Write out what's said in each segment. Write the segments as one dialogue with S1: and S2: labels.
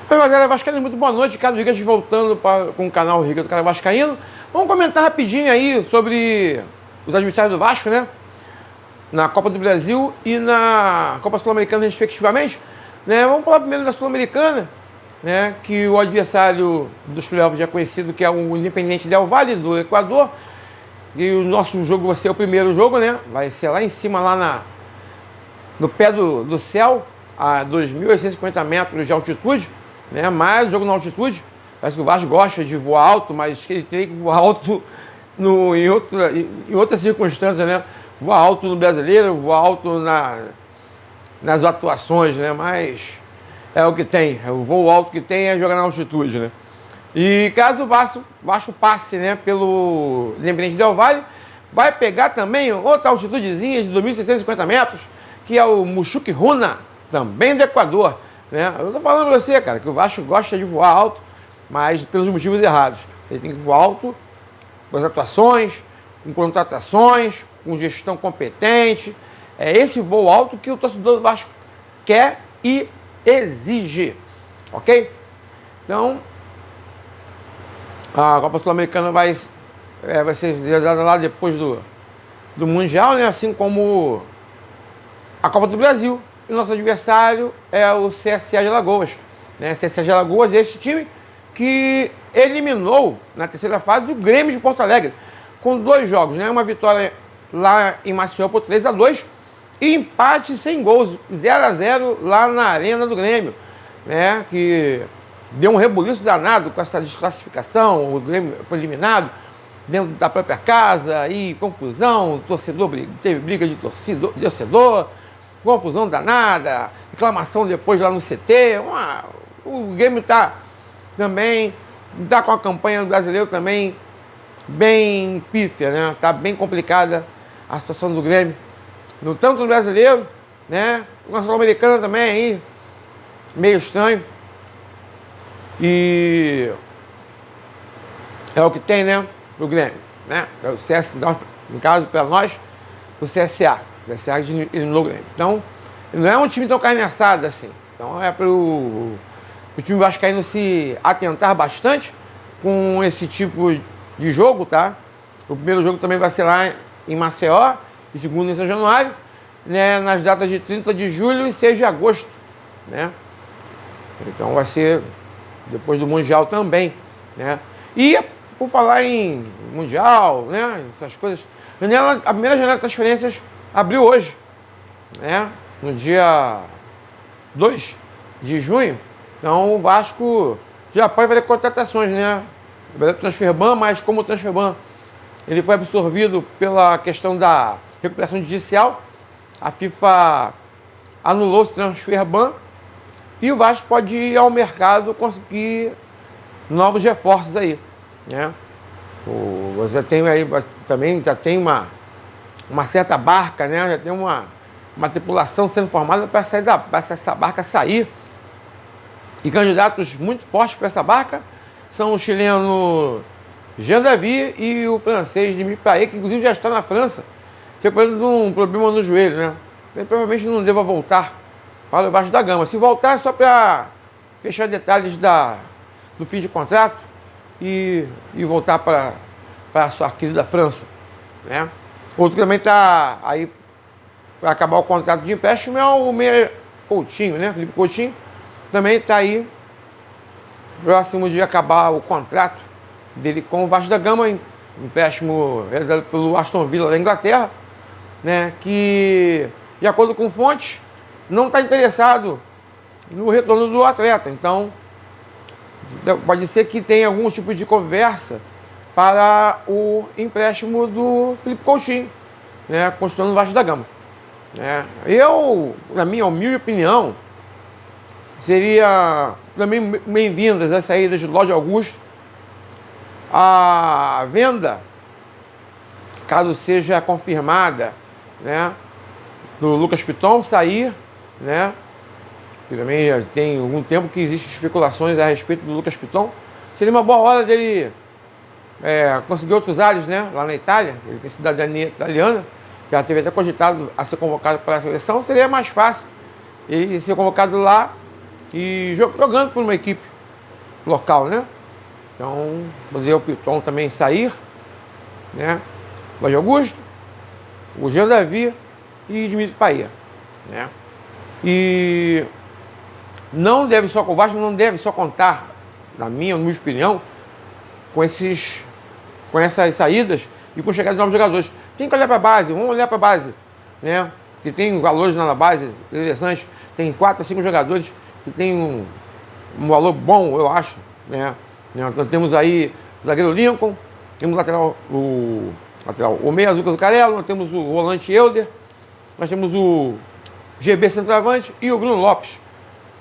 S1: Oi, galera Vascaíno, muito boa noite. Ricardo Rigas voltando com o canal Rigas do Canal Vascaíno. Vamos comentar rapidinho aí sobre os adversários do Vasco, né? Na Copa do Brasil e na Copa Sul-Americana, respectivamente. Né? Vamos falar primeiro da Sul-Americana, né? Que o adversário dos playoffs já é conhecido, que é o Independiente Del Valle, do Equador. E o nosso jogo vai ser o primeiro jogo, né? Vai ser lá em cima, lá no pé do céu, a 2.850 metros de altitude. Né? Mais jogo na altitude. Parece que o Vasco gosta de voar alto, mas ele tem que voar alto em outras circunstâncias, né? Voar alto no Brasileiro, voar alto nas atuações, né? Mas é o que tem. O voo alto que tem é jogar na altitude, né? E caso o Vasco passe, né, pelo Independiente Del Valle, vai pegar também outra altitudezinha de 2.650 metros, que é o Muxuque Runa, também do Equador. Né? Eu tô falando pra você, cara, que o Vasco gosta de voar alto, mas pelos motivos errados. Ele tem que voar alto com as atuações, com contratações, com gestão competente. É esse voo alto que o torcedor do Vasco quer e exige, ok? Então, a Copa Sul-Americana vai ser realizada lá depois do Mundial, né? Assim como a Copa do Brasil. E nosso adversário é o CSA de Alagoas. Né? CSA de Alagoas é esse time que eliminou na terceira fase o Grêmio de Porto Alegre, com 2 jogos, né? Uma vitória lá em Maceió por 3-2 e empate sem gols, 0-0 lá na Arena do Grêmio, né? Que deu um rebuliço danado com essa desclassificação. O Grêmio foi eliminado dentro da própria casa, e confusão, teve briga de torcedor, confusão danada, reclamação depois lá no CT. O Grêmio também está com a campanha do brasileiro também bem pífia, né? Está bem complicada a situação do Grêmio, tanto no brasileiro, né? Na Sul-Americana também aí, meio estranho. E é o que tem, né? Do Grêmio, né? É o CSA, no caso, para nós, o CSA. O CSA eliminou o Grêmio. Então, não é um time tão carne assada assim. Então, é para o time vascaíno se atentar bastante com esse tipo de jogo, tá? O primeiro jogo também vai ser lá em Maceió, e segundo em São Januário, né? Nas datas de 30 de julho e 6 de agosto, né? Então, vai ser depois do Mundial também, né? E, por falar em Mundial, né? Essas coisas, a primeira janela de transferências abriu hoje, né? No dia 2 de junho. Então o Vasco já pode fazer contratações, né? O Transferban, mas como o Transferban ele foi absorvido pela questão da recuperação judicial, a FIFA anulou o Transferban e o Vasco pode ir ao mercado conseguir novos reforços aí, né? Você tem aí também, já tem uma certa barca, né? Já tem uma tripulação sendo formada para essa barca sair. E candidatos muito fortes para essa barca são o chileno Jean Davi e o francês Dimitri Payet, que inclusive já está na França, recuperando de um problema no joelho, né? Ele provavelmente não deva voltar para o Vasco da Gama. Se voltar é só para fechar detalhes do fim de contrato e voltar para a sua querida França, né? Outro que também está aí para acabar o contrato de empréstimo é o meia Coutinho, né? Felipe Coutinho também está aí próximo de acabar o contrato dele com o Vasco da Gama, empréstimo realizado pelo Aston Villa da Inglaterra, né? Que, de acordo com fontes, não está interessado no retorno do atleta. Então, pode ser que tenha algum tipo de conversa para o empréstimo do Felipe Coutinho, né? Continuando no Vasco da Gama. Na minha humilde opinião, seria também bem-vindas as saídas de Lorde Augusto, a venda, caso seja confirmada, né, do Lucas Piton sair, né? Que também já tem algum tempo que existem especulações a respeito do Lucas Piton. Seria uma boa hora dele conseguir outros ares, né, lá na Itália. Ele tem cidadania italiana, já teve até cogitado a ser convocado para a seleção. Seria mais fácil ele ser convocado lá e jogando por uma equipe local, né? Então, fazer o Piton também sair, né? Jorge Augusto, o Jean Davi e Dimitri Payet, né? E não deve só, o Vasco não deve só contar, na minha opinião, com essas saídas e com a chegada de novos jogadores. Tem que olhar para a base, vamos olhar para a base, né? Que tem valores na base interessantes, tem 4 a 5 jogadores que tem um valor bom, eu acho, né? Então temos aí o zagueiro Lincoln, temos o meia Lucas Zucarello, nós temos o volante Elder, nós temos o GB centroavante e o Bruno Lopes,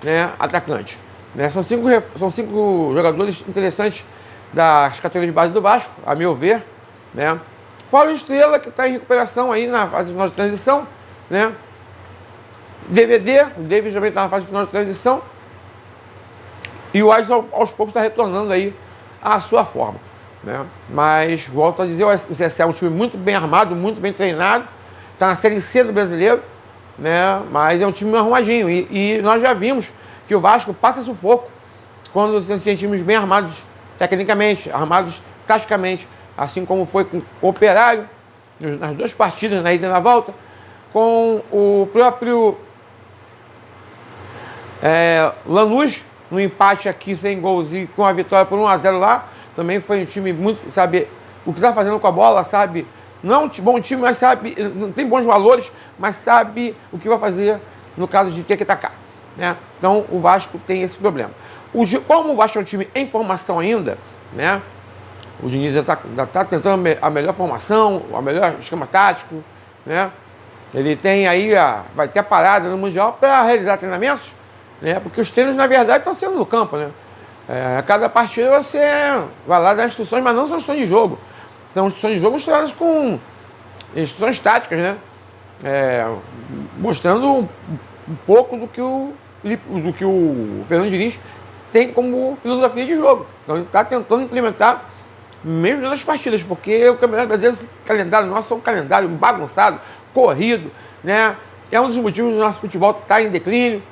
S1: né, atacante. Né? São cinco jogadores interessantes das categorias de base do Vasco, a meu ver, né? Fora o Estrela, que está em recuperação aí na fase final de transição, né? O David também está na fase final de transição. E o Alisson aos poucos está retornando aí à sua forma, né? Mas, volto a dizer, o CSA é um time muito bem armado, muito bem treinado, está na Série C do Brasileiro, né? Mas é um time arrumadinho. E nós já vimos que o Vasco passa sufoco quando você tem times bem armados tecnicamente, armados taticamente, assim como foi com o Operário, nas 2 partidas, na ida e na volta, com o próprio Lanús, no empate aqui sem gols e com a vitória por 1-0 lá. Também foi um time muito, sabe, o que está fazendo com a bola, sabe, não é um bom time, mas sabe, não tem bons valores, mas sabe o que vai fazer no caso de ter que atacar, né? Então o Vasco tem esse problema. Como o Vasco é um time em formação ainda, né? O Diniz ainda está tentando a melhor formação, o melhor esquema tático, né? Ele tem aí, vai ter a parada no Mundial para realizar treinamentos, né? Porque os treinos, na verdade, estão sendo no campo, né? Cada partida você vai lá dar instruções, mas não são instruções de jogo. São instruções de jogo misturadas com instruções táticas, né? Mostrando um pouco do que o Fernando Diniz tem como filosofia de jogo. Então ele está tentando implementar mesmo nas partidas, porque o Campeonato Brasileiro, esse calendário nosso é um calendário bagunçado, corrido, né? É um dos motivos do nosso futebol estar em declínio,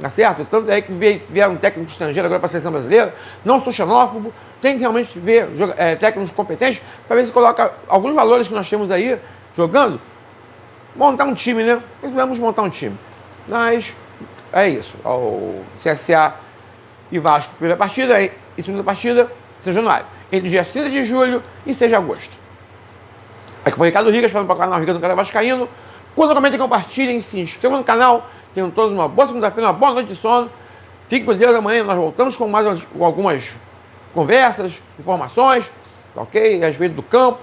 S1: tá certo? Tanto é que vieram um técnico estrangeiro agora para a seleção brasileira. Não sou xenófobo, tem que realmente ver técnicos competentes para ver se coloca alguns valores que nós temos aí jogando. Montar um time, né? Precisamos montar um time. Mas é isso. O CSA e Vasco, primeira partida, e segunda partida, 6 de januário. Entre os dias 30 de julho e 6 de agosto. Aqui foi o Ricardo Rigas, falando para o canal Rigas do Canal Vascaíno. Quando comentem, compartilhem, se inscrevam no canal. Tenham todos uma boa segunda-feira, uma boa noite de sono. Fiquem com Deus, amanhã nós voltamos com algumas conversas, informações, tá ok? A respeito do campo,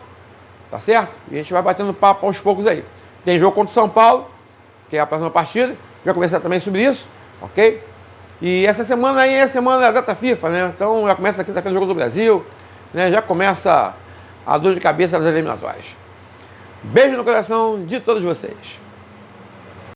S1: tá certo? E a gente vai batendo papo aos poucos aí. Tem jogo contra o São Paulo, que é a próxima partida. Já conversar também sobre isso, ok? E essa semana aí é a semana da data FIFA, né? Então já começa a quinta-feira o Jogo do Brasil, né? Já começa a dor de cabeça das eliminatórias. Beijo no coração de todos vocês.